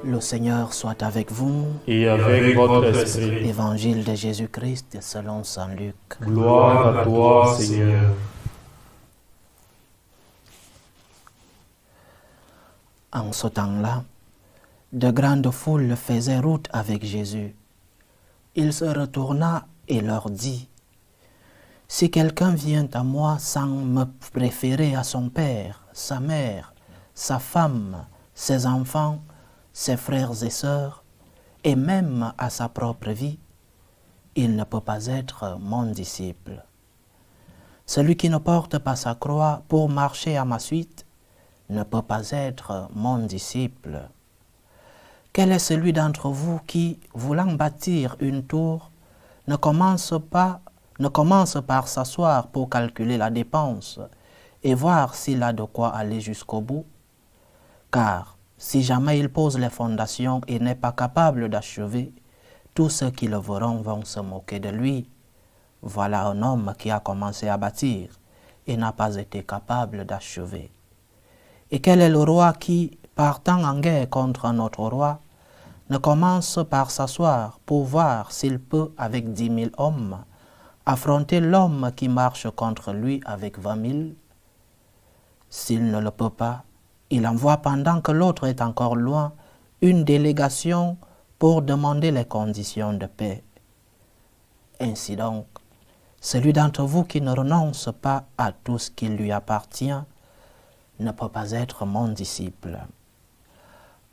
Le Seigneur soit avec vous. Et avec votre esprit. Évangile de Jésus-Christ selon saint Luc. Gloire à toi, Seigneur. En ce temps-là, de grandes foules faisaient route avec Jésus. Il se retourna et leur dit: « Si quelqu'un vient à moi sans me préférer à son père, sa mère, sa femme, ses enfants, ses frères et sœurs, et même à sa propre vie, il ne peut pas être mon disciple. Celui qui ne porte pas sa croix pour marcher à ma suite ne peut pas être mon disciple. Quel est celui d'entre vous qui, voulant bâtir une tour, ne commence par s'asseoir pour calculer la dépense et voir s'il a de quoi aller jusqu'au bout? Car si jamais il pose les fondations et n'est pas capable d'achever, tous ceux qui le verront vont se moquer de lui. Voilà un homme qui a commencé à bâtir et n'a pas été capable d'achever. Et quel est le roi qui, partant en guerre contre un autre roi, ne commence par s'asseoir pour voir s'il peut, avec 10 000 hommes, affronter l'homme qui marche contre lui avec 20 000? S'il ne le peut pas, il envoie pendant que l'autre est encore loin une délégation pour demander les conditions de paix. Ainsi donc, celui d'entre vous qui ne renonce pas à tout ce qui lui appartient ne peut pas être mon disciple. »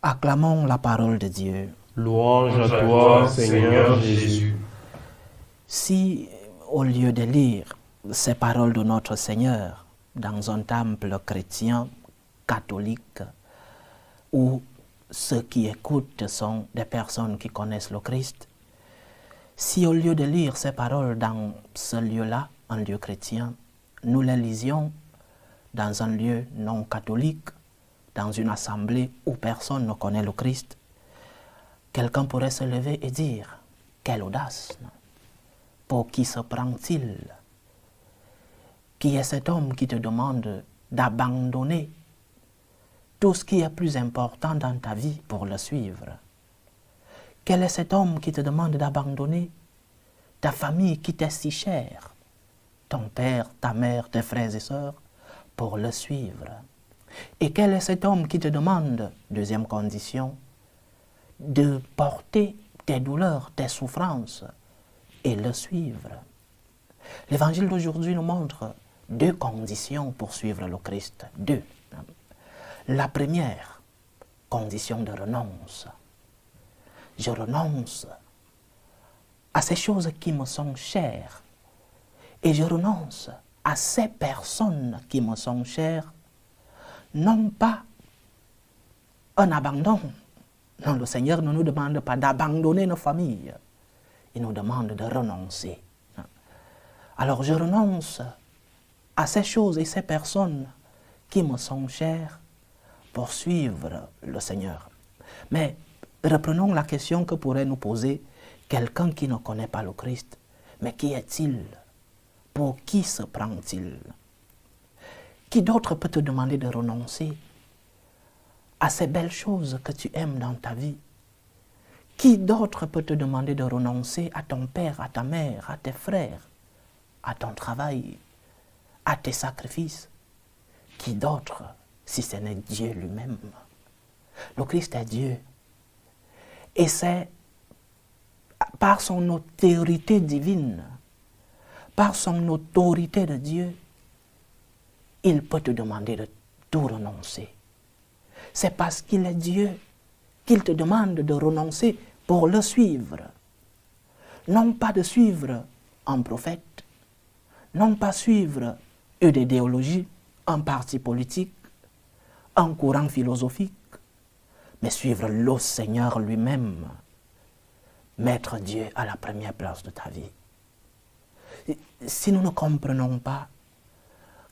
Acclamons la parole de Dieu. Louange à toi, Seigneur Jésus. Si, au lieu de lire ces paroles de notre Seigneur dans un temple chrétien, catholique, où ceux qui écoutent sont des personnes qui connaissent le Christ, si au lieu de lire ces paroles dans ce lieu-là, un lieu chrétien, nous les lisions dans un lieu non catholique, dans une assemblée où personne ne connaît le Christ, quelqu'un pourrait se lever et dire: quelle audace! Pour qui se prend-il? Qui est cet homme qui te demande d'abandonner tout ce qui est plus important dans ta vie pour le suivre? Quel est cet homme qui te demande d'abandonner ta famille qui t'est si chère, ton père, ta mère, tes frères et sœurs, pour le suivre? Et quel est cet homme qui te demande, deuxième condition, de porter tes douleurs, tes souffrances et le suivre? L'évangile d'aujourd'hui nous montre deux conditions pour suivre le Christ. Deux. La première, condition de renonce. Je renonce à ces choses qui me sont chères et je renonce à ces personnes qui me sont chères, non pas un abandon. Non, le Seigneur ne nous demande pas d'abandonner nos familles, il nous demande de renoncer. Alors je renonce à ces choses et ces personnes qui me sont chères pour suivre le Seigneur. Mais reprenons la question que pourrait nous poser quelqu'un qui ne connaît pas le Christ. Mais qui est-il? Pour qui se prend-il? Qui d'autre peut te demander de renoncer à ces belles choses que tu aimes dans ta vie? Qui d'autre peut te demander de renoncer à ton père, à ta mère, à tes frères, à ton travail, à tes sacrifices? Qui d'autre, si ce n'est Dieu lui-même? Le Christ est Dieu. Et c'est par son autorité divine, par son autorité de Dieu, il peut te demander de tout renoncer. C'est parce qu'il est Dieu qu'il te demande de renoncer pour le suivre. Non pas de suivre un prophète, non pas suivre une idéologie, un parti politique, un courant philosophique, mais suivre le Seigneur lui-même, mettre Dieu à la première place de ta vie. Si nous ne comprenons pas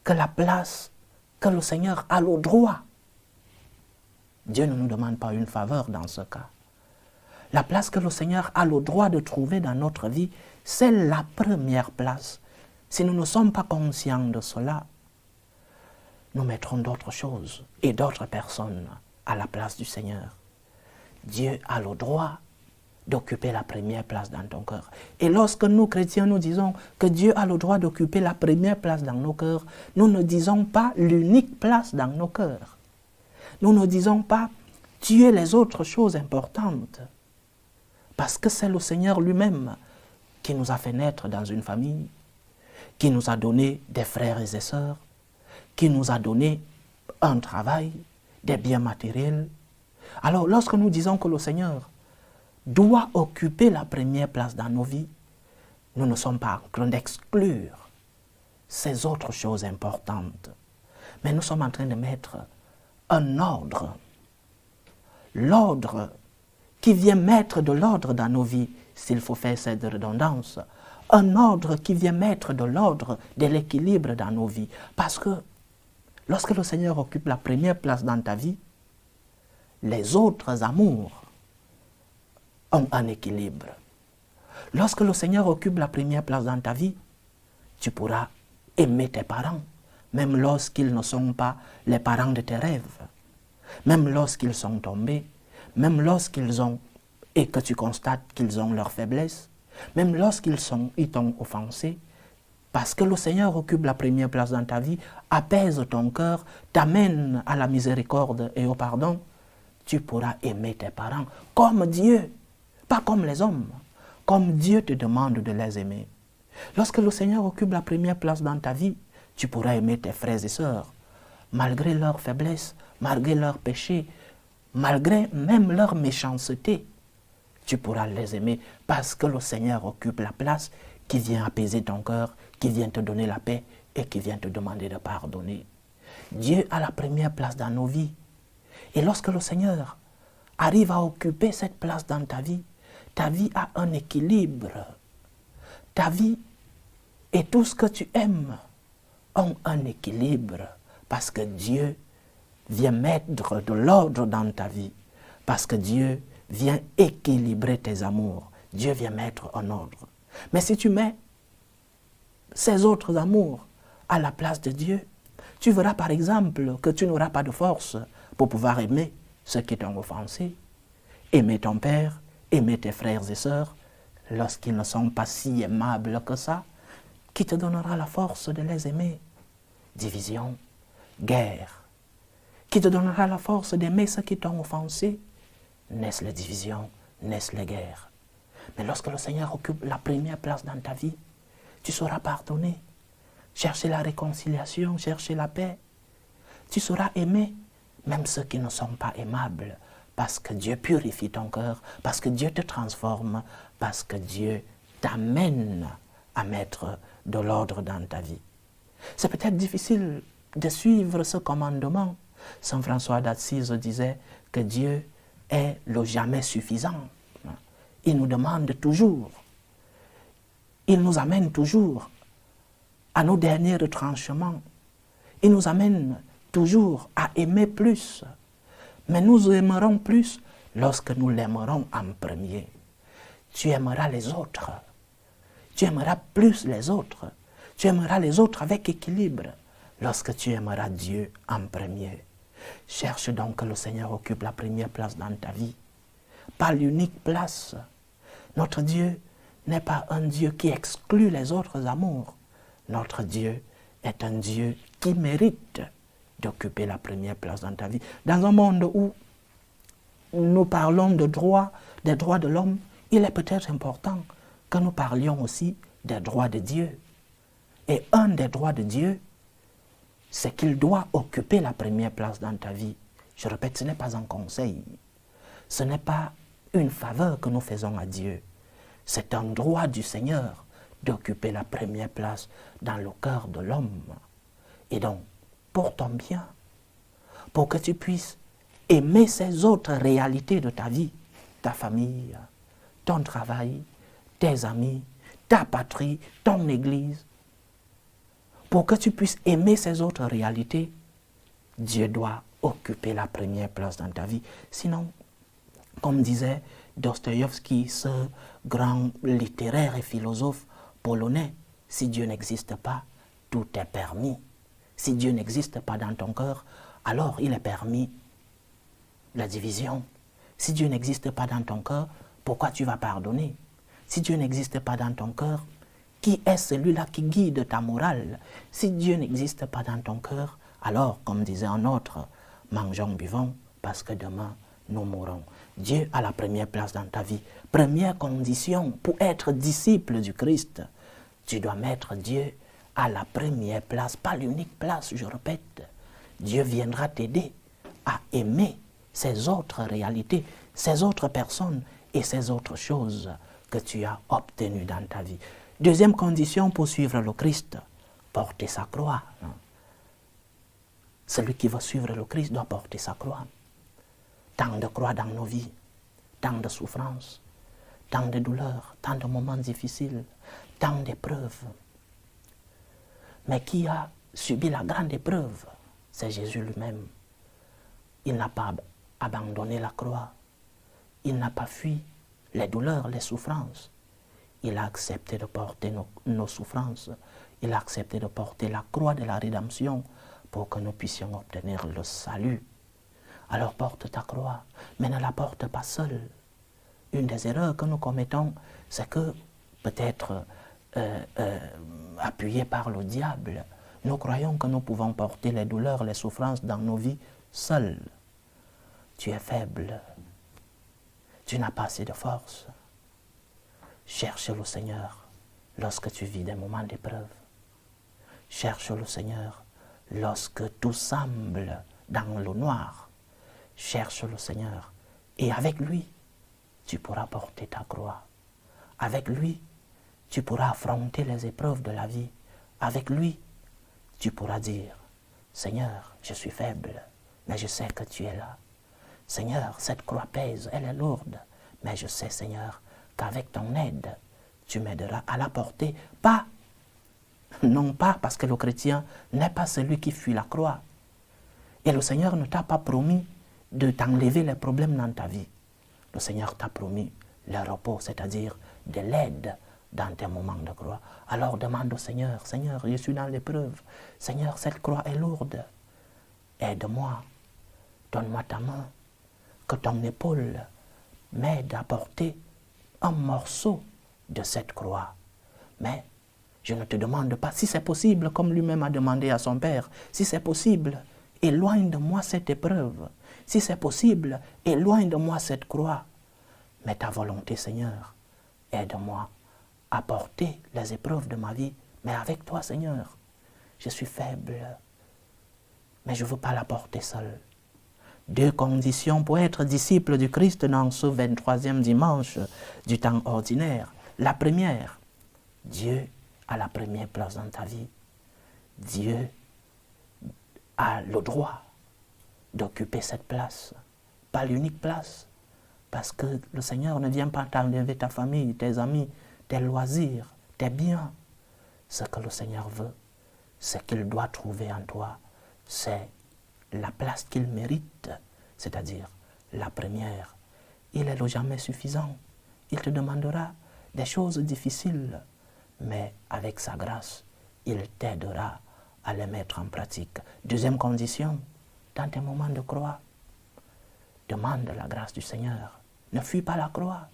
que la place que le Seigneur a le droit, Dieu ne nous demande pas une faveur dans ce cas. La place que le Seigneur a le droit de trouver dans notre vie, c'est la première place. Si nous ne sommes pas conscients de cela, nous mettrons d'autres choses et d'autres personnes à la place du Seigneur. Dieu a le droit d'occuper la première place dans ton cœur. Et lorsque nous, chrétiens, nous disons que Dieu a le droit d'occuper la première place dans nos cœurs, nous ne disons pas l'unique place dans nos cœurs. Nous ne disons pas tuer les autres choses importantes. Parce que c'est le Seigneur lui-même qui nous a fait naître dans une famille, qui nous a donné des frères et des sœurs, qui nous a donné un travail, des biens matériels. Alors, lorsque nous disons que le Seigneur doit occuper la première place dans nos vies, nous ne sommes pas en train d'exclure ces autres choses importantes. Mais nous sommes en train de mettre un ordre. L'ordre qui vient mettre de l'ordre dans nos vies, s'il faut faire cette redondance. Un ordre qui vient mettre de l'ordre, de l'équilibre dans nos vies. Parce que lorsque le Seigneur occupe la première place dans ta vie, les autres amours ont un équilibre. Lorsque le Seigneur occupe la première place dans ta vie, tu pourras aimer tes parents, même lorsqu'ils ne sont pas les parents de tes rêves, même lorsqu'ils sont tombés, même lorsqu'ils ont, et que tu constates qu'ils ont leurs faiblesses, même lorsqu'ils t'ont offensé, parce que le Seigneur occupe la première place dans ta vie, apaise ton cœur, t'amène à la miséricorde et au pardon, tu pourras aimer tes parents comme Dieu, pas comme les hommes, comme Dieu te demande de les aimer. Lorsque le Seigneur occupe la première place dans ta vie, tu pourras aimer tes frères et sœurs, malgré leurs faiblesses, malgré leurs péchés, malgré même leur méchanceté. Tu pourras les aimer parce que le Seigneur occupe la place qui vient apaiser ton cœur, qui vient te donner la paix et qui vient te demander de pardonner. Dieu a la première place dans nos vies. Et lorsque le Seigneur arrive à occuper cette place dans ta vie a un équilibre. Ta vie et tout ce que tu aimes ont un équilibre parce que Dieu vient mettre de l'ordre dans ta vie, parce que Dieu vient équilibrer tes amours. Dieu vient mettre en ordre. Mais si tu mets ces autres amours à la place de Dieu, tu verras par exemple que tu n'auras pas de force pour pouvoir aimer ceux qui t'ont offensé, aimer ton père, aimer tes frères et sœurs, lorsqu'ils ne sont pas si aimables que ça. Qui te donnera la force de les aimer? Division, guerre. Qui te donnera la force d'aimer ceux qui t'ont offensé? Naissent les divisions, naissent les guerres. Mais lorsque le Seigneur occupe la première place dans ta vie, tu sauras pardonner, chercher la réconciliation, chercher la paix. Tu sauras aimer même ceux qui ne sont pas aimables, parce que Dieu purifie ton cœur, parce que Dieu te transforme, parce que Dieu t'amène à mettre de l'ordre dans ta vie. C'est peut-être difficile de suivre ce commandement. Saint François d'Assise disait que Dieu est le jamais suffisant. Il nous demande toujours, il nous amène toujours à nos derniers retranchements. Il nous amène toujours à aimer plus. Mais nous aimerons plus lorsque nous l'aimerons en premier. Tu aimeras les autres. Tu aimeras plus les autres. Tu aimeras les autres avec équilibre lorsque tu aimeras Dieu en premier. Cherche donc que le Seigneur occupe la première place dans ta vie. Pas l'unique place. Notre Dieu n'est pas un Dieu qui exclut les autres amours. Notre Dieu est un Dieu qui mérite d'occuper la première place dans ta vie. Dans un monde où nous parlons de droits, des droits de l'homme, il est peut-être important que nous parlions aussi des droits de Dieu. Et un des droits de Dieu, c'est qu'il doit occuper la première place dans ta vie. Je répète, ce n'est pas un conseil. Ce n'est pas une faveur que nous faisons à Dieu. C'est un droit du Seigneur d'occuper la première place dans le cœur de l'homme. Et donc, pour ton bien, pour que tu puisses aimer ces autres réalités de ta vie, ta famille, ton travail, tes amis, ta patrie, ton église, pour que tu puisses aimer ces autres réalités, Dieu doit occuper la première place dans ta vie. Sinon, comme disait Dostoïevski, ce grand littéraire et philosophe polonais, si Dieu n'existe pas, tout est permis. Si Dieu n'existe pas dans ton cœur, alors il est permis la division, Si Dieu n'existe pas dans ton cœur, pourquoi tu vas pardonner? Si Dieu n'existe pas dans ton cœur, qui est celui-là qui guide ta morale? Si Dieu n'existe pas dans ton cœur, alors, comme disait un autre, mangeons, buvons, parce que demain, nous mourrons. Dieu a la première place dans ta vie. Première condition pour être disciple du Christ, tu dois mettre Dieu à la première place, pas l'unique place, je répète. Dieu viendra t'aider à aimer ces autres réalités, ces autres personnes et ces autres choses que tu as obtenues dans ta vie. Deuxième condition pour suivre le Christ, porter sa croix. Celui qui veut suivre le Christ doit porter sa croix. Tant de croix dans nos vies, tant de souffrances, tant de douleurs, tant de moments difficiles, tant d'épreuves. Mais qui a subi la grande épreuve? C'est Jésus lui-même. Il n'a pas abandonné la croix. Il n'a pas fui les douleurs, les souffrances. Il a accepté de porter nos souffrances. Il a accepté de porter la croix de la rédemption pour que nous puissions obtenir le salut. Alors porte ta croix, mais ne la porte pas seule. Une des erreurs que nous commettons, c'est que, peut-être appuyés par le diable, nous croyons que nous pouvons porter les douleurs, les souffrances dans nos vies seuls. Tu es faible. Tu n'as pas assez de force. Cherche le Seigneur lorsque tu vis des moments d'épreuve. Cherche le Seigneur lorsque tout semble dans le noir. Cherche le Seigneur et avec lui, tu pourras porter ta croix. Avec lui, tu pourras affronter les épreuves de la vie. Avec lui, tu pourras dire, Seigneur, je suis faible, mais je sais que tu es là. Seigneur, cette croix pèse, elle est lourde, mais je sais, Seigneur, qu'avec ton aide, tu m'aideras à la porter. Non pas parce que le chrétien n'est pas celui qui fuit la croix. Et le Seigneur ne t'a pas promis de t'enlever les problèmes dans ta vie. Le Seigneur t'a promis le repos, c'est-à-dire de l'aide dans tes moments de croix. Alors demande au Seigneur, Seigneur, je suis dans l'épreuve. Seigneur, cette croix est lourde. Aide-moi, donne-moi ta main, que ton épaule m'aide à porter un morceau de cette croix. Mais je ne te demande pas, si c'est possible, comme lui-même a demandé à son Père, si c'est possible, éloigne de moi cette épreuve. Si c'est possible, éloigne de moi cette croix. Mais ta volonté, Seigneur, aide-moi à porter les épreuves de ma vie. Mais avec toi, Seigneur, je suis faible, mais je ne veux pas la porter seule. Deux conditions pour être disciple du Christ dans ce 23e dimanche du temps ordinaire. La première, Dieu a la première place dans ta vie. Dieu a le droit d'occuper cette place, pas l'unique place, parce que le Seigneur ne vient pas t'enlever ta famille, tes amis, tes loisirs, tes biens. Ce que le Seigneur veut, ce qu'il doit trouver en toi, c'est la place qu'il mérite, c'est-à-dire la première. Il est le jamais suffisant. Il te demandera des choses difficiles, mais avec sa grâce, il t'aidera à les mettre en pratique. Deuxième condition, dans tes moments de croix, demande la grâce du Seigneur. Ne fuis pas la croix,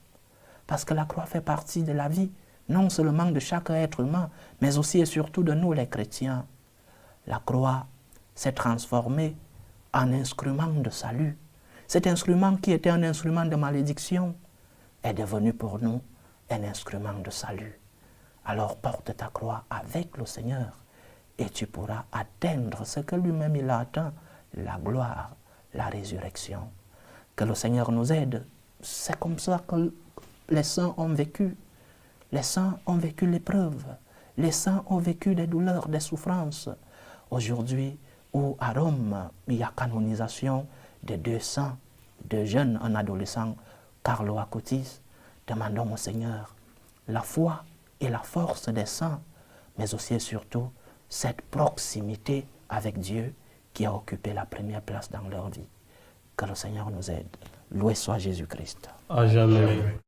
parce que la croix fait partie de la vie, non seulement de chaque être humain, mais aussi et surtout de nous les chrétiens. La croix s'est transformée en instrument de salut. Cet instrument qui était un instrument de malédiction est devenu pour nous un instrument de salut. Alors porte ta croix avec le Seigneur et tu pourras atteindre ce que lui-même il a atteint, la gloire, la résurrection. Que le Seigneur nous aide. C'est comme ça que les saints ont vécu. Les saints ont vécu l'épreuve. Les saints ont vécu des douleurs, des souffrances. Aujourd'hui, où à Rome, il y a canonisation de 2 saints, 2 jeunes, un adolescent, Carlo Acutis, demandons au Seigneur la foi et la force des saints, mais aussi et surtout cette proximité avec Dieu qui a occupé la première place dans leur vie. Que le Seigneur nous aide. Loué soit Jésus-Christ. À jamais.